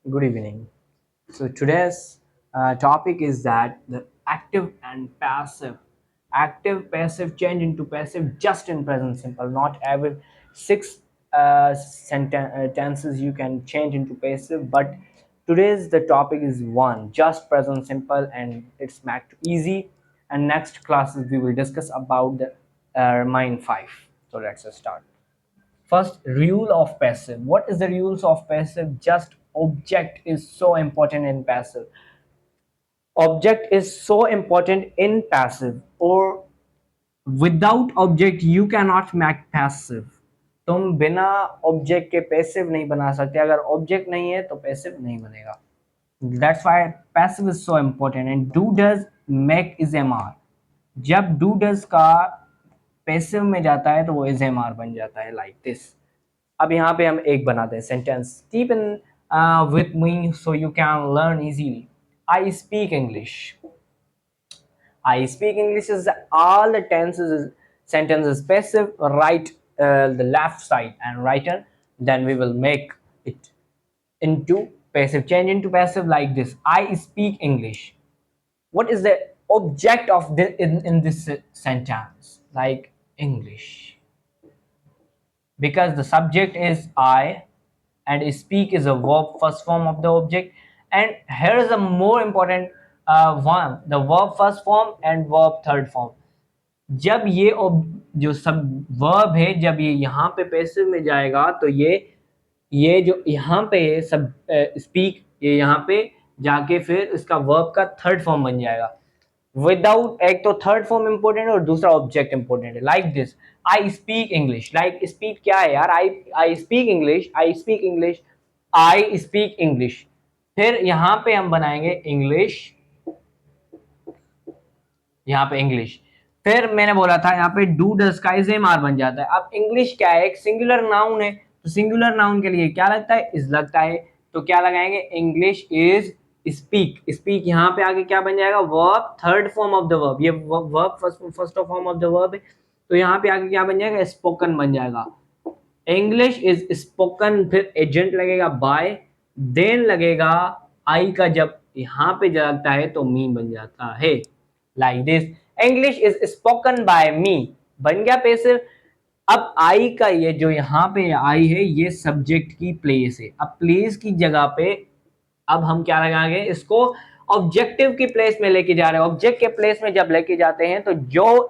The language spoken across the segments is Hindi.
Good evening. So today's topic is that the active and passive. Active, passive, change into passive just in present simple. Not every six tenses you can change into passive, but today's the topic is one just present simple and it's mapped easy. And next classes we will discuss about the remaining five. So let's start. First, rule of passive. What is the rules of passive? Just object is so important in passive. Object is so important in passive, or without object you cannot make passive. तुम बिना ऑब्जेक्ट के पैसिव नहीं बना सकते. अगर ऑब्जेक्ट नहीं है तो पैसिव नहीं बनेगा. That's why passive is so important. And do does make is mr. जब do does का पैसिव में जाता है तो वो is mr बन जाता है like this. अब यहाँ पे हम एक बनाते हैं sentence. Keep in with me so you can learn easily. I speak English. I speak English is all the tenses sentence is passive. Right, the left side and right hand. Then we will make it into passive. Change into passive like this. I speak English. What is the object of this in this sentence? Like English. Because the subject is I and speak is a verb first form of the object. And here is a more important one, the verb first form and verb third form. जब ये जो सब वर्ब है जब ये यहाँ पे पैसिव में जाएगा तो ये जो यहाँ पे है सब स्पीक ये यहाँ पे जाके फिर इसका वर्ब का थर्ड फॉर्म बन जाएगा. विदाउट एक तो थर्ड फॉर्म इंपॉर्टेंट है और दूसरा ऑब्जेक्ट इंपॉर्टेंट है. Like this. I speak English. Like speak क्या है यार. I speak English. I speak English. I speak English. फिर यहाँ पे हम बनाएंगे इंग्लिश. यहाँ पे इंग्लिश. फिर मैंने बोला था यहाँ पे डू डज का इज एम आर बन जाता है. अब इंग्लिश क्या है, एक सिंगुलर नाउन है तो सिंगुलर नाउन के लिए क्या लगता है, इज लगता है. तो क्या लगाएंगे, इंग्लिश इज स्पीक. स्पीक यहाँ पे आगे क्या बन जाएगा, verb third form of the verb. ये verb first form of the verb है तो यहाँ पे आगे क्या बन जाएगा, स्पोकन बन जाएगा. English is spoken. फिर एजेंट लगेगा बाय, देन लगेगा आई का. जब यहाँ पे लगता है तो मी बन जाता है like this. English is spoken by me बन गया पैसिव. अब आई का ये जो यहाँ पे आई है ये सब्जेक्ट की प्लेस है. अब प्लेस की जगह पे अब हम क्या लगाएंगे, इसको ऑब्जेक्टिव की प्लेस में लेके जा रहे हैं. ऑब्जेक्ट के प्लेस में जब लेके जाते हैं तो जो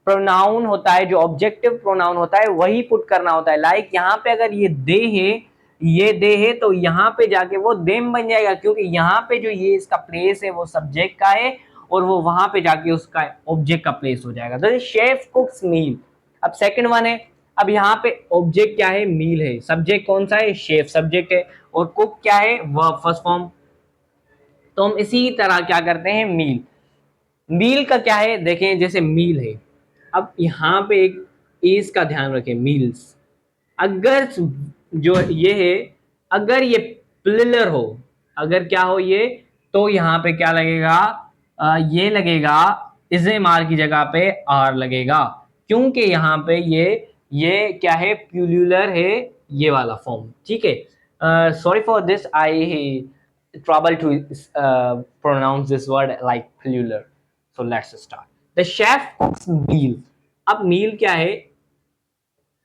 प्रोनाउन होता है, जो ऑब्जेक्टिव प्रोनाउन होता है वही पुट करना होता है. लाइक यहाँ पे अगर ये दे है, ये दे है तो यहाँ पे जाके वो देम बन जाएगा क्योंकि यहाँ पे जो ये इसका प्लेस है वो सब्जेक्ट का है और वो वहां पे जाके उसका ऑब्जेक्ट का प्लेस हो जाएगा. तो शेफ कुक्स मील. अब सेकंड वन है. अब यहाँ पे ऑब्जेक्ट क्या है, मील है. सब्जेक्ट कौन सा है, शेफ सब्जेक्ट है. और कुक क्या है, वर्ब फर्स्ट फॉर्म. तो हम इसी तरह क्या करते हैं, मील. मील का क्या है, देखें जैसे मील है. अब यहाँ पे एक एज का ध्यान रखें, मील्स. अगर जो ये है, अगर ये प्लुरल हो, अगर क्या हो ये, तो यहाँ पे क्या लगेगा, ये लगेगा इज एम आर की जगह पे आर लगेगा क्योंकि यहाँ पे ये क्या है, प्लुरल है ये वाला फॉर्म. ठीक है. Sorry for this, I trouble to pronounce this word like plural. So let's start. The chef cooks meal. अब मील क्या है,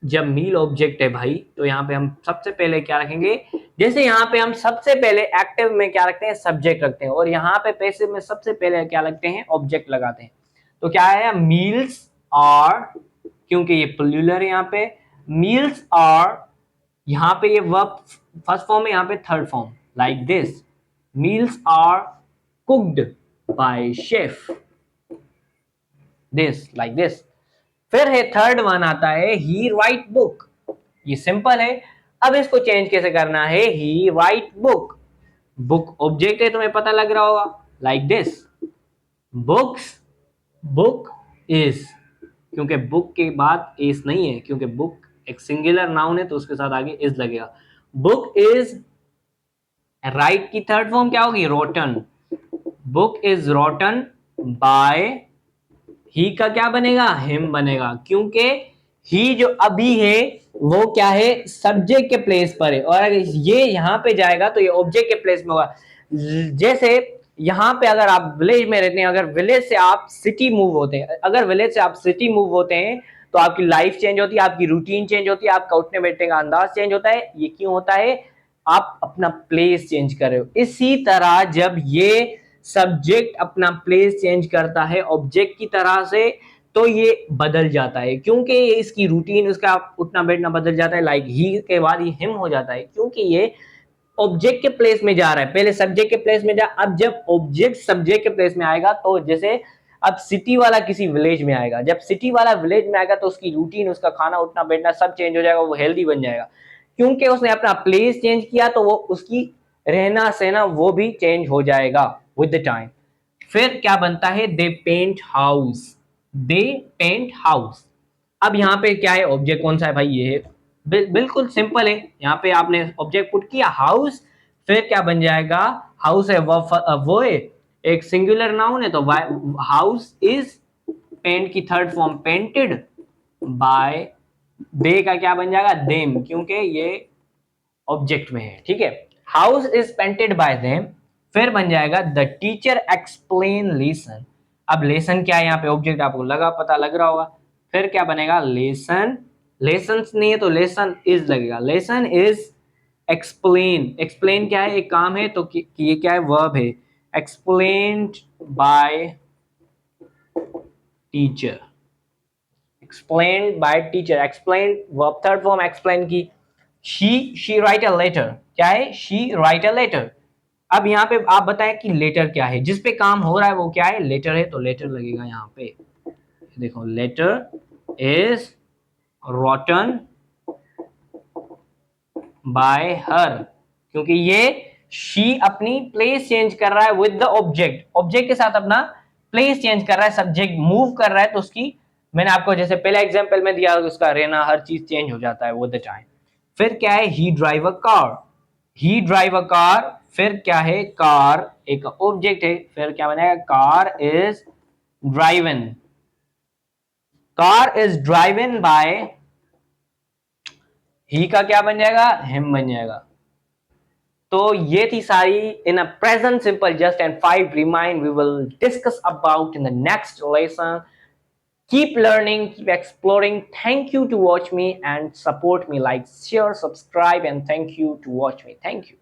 जब मील ऑब्जेक्ट है भाई तो यहाँ पे हम सबसे पहले क्या रखेंगे, जैसे यहाँ पे हम सबसे पहले एक्टिव में क्या रखते हैं, सब्जेक्ट रखते हैं और यहाँ पे पैसिव में सबसे पहले क्या लगते हैं, ऑब्जेक्ट लगाते हैं. तो क्या है, मील्स आर, क्योंकि ये प्लुरल है यहाँ पे, मील्स आर. यहाँ पे ये वर्ब फर्स्ट फॉर्म है, यहाँ पे third form like this. Meals are cooked by chef. This like this. फिर है थर्ड वन आता है, ही राइट बुक. ये सिंपल है. अब इसको चेंज कैसे करना है, he write book. Book object है, तुम्हें पता लग रहा होगा like this. Books, book is, क्योंकि बुक के बाद इज नहीं है क्योंकि बुक एक सिंगुलर नाउन है तो उसके साथ आगे इज लगेगा. बुक इज, राइट की थर्ड फॉर्म क्या होगी, written. Book is written by, he का क्या बनेगा, हिम बनेगा क्योंकि ही जो अभी है वो क्या है, सब्जेक्ट के प्लेस पर है, और अगर ये यहाँ पे जाएगा तो ये ऑब्जेक्ट के प्लेस में होगा। जैसे यहाँ पे अगर आप विलेज में रहते हैं, अगर विलेज से आप सिटी मूव होते हैं, अगर विलेज से आप सिटी मूव होते हैं तो आपकी लाइफ चेंज होती है, आपकी रूटीन चेंज होती है, आपका उठने बैठने का अंदाज चेंज होता है। ये क्यों होता है? आप अपना प्लेस चेंज कर रहे हो। इसी तरह जब ये सब्जेक्ट अपना प्लेस चेंज करता है ऑब्जेक्ट की तरह से, तो ये बदल जाता है, क्योंकि इसकी रूटीन, उसका उठना बैठना बदल जाता है। लाइक ही के बाद ये हिम हो जाता है, क्योंकि ये ऑब्जेक्ट के प्लेस में जा रहा है। पहले सब्जेक्ट के प्लेस में जा, अब जब ऑब्जेक्ट सब्जेक्ट के प्लेस में आएगा, तो जैसे अब सिटी वाला किसी विलेज में आएगा, जब सिटी वाला विलेज में आएगा तो उसकी रूटीन, उसका खाना उठना बैठना सब चेंज हो जाएगा, वो हेल्दी बन जाएगा, क्योंकि उसने अपना प्लेस चेंज किया, तो वो उसकी रहना सहना वो भी चेंज हो जाएगा विद द टाइम। फिर क्या बनता है? दे पेंट हाउस, दे पेंट हाउस। अब यहाँ पे क्या है, ऑब्जेक्ट कौन सा है भाई? ये है, बिल्कुल सिंपल है। यहाँ पे आपने ऑब्जेक्ट पुट किया हाउस, फिर क्या बन जाएगा? हाउस है वो है, एक सिंगुलर नाउन है, तो हाउस इज पेंट की थर्ड फॉर्म पेंटेड बाय, दे का क्या बन जाएगा? देम, क्योंकि ये ऑब्जेक्ट में है, ठीक है। House is painted bye them. फिर बन जाएगा द टीचर एक्सप्लेन लेसन। अब लेसन क्या है? यहाँ पे ऑब्जेक्ट आपको पता लग रहा होगा। फिर क्या बनेगा? लेसन, लेसन नहीं है तो लेसन इज लगेगा। लेसन इज एक्सप्लेन, एक्सप्लेन क्या है? एक काम है, तो ये क्या है? वर्ब है। Explained by teacher, explained by teacher, explain verb third form explain की। शी राइट अ लेटर, क्या है? She write a letter. अब यहाँ पे आप बताएं कि लेटर क्या है? जिस पे काम हो रहा है वो क्या है? लेटर है, तो लेटर लगेगा यहाँ पे। देखो, letter is written by her, क्योंकि ये शी अपनी प्लेस चेंज कर रहा है विद द ऑब्जेक्ट, ऑब्जेक्ट के साथ अपना प्लेस चेंज कर रहा है, सब्जेक्ट मूव कर रहा है, तो उसकी, मैंने आपको जैसे पहले एग्जांपल में दिया, उसका रहना हर चीज चेंज हो जाता है विद द टाइम। फिर क्या है? He drive a car, he drive a car. फिर क्या है? कार एक ऑब्जेक्ट है, फिर क्या बनेगा? Car is driven, car is driven by, he का क्या बन जाएगा? हिम बन जाएगा। तो ये थी सारी in a present simple just and 5 remind we will discuss about in the next lesson. Keep learning, keep exploring. Thank you to watch me and support me. Like, share, subscribe, and thank you to watch me. Thank you.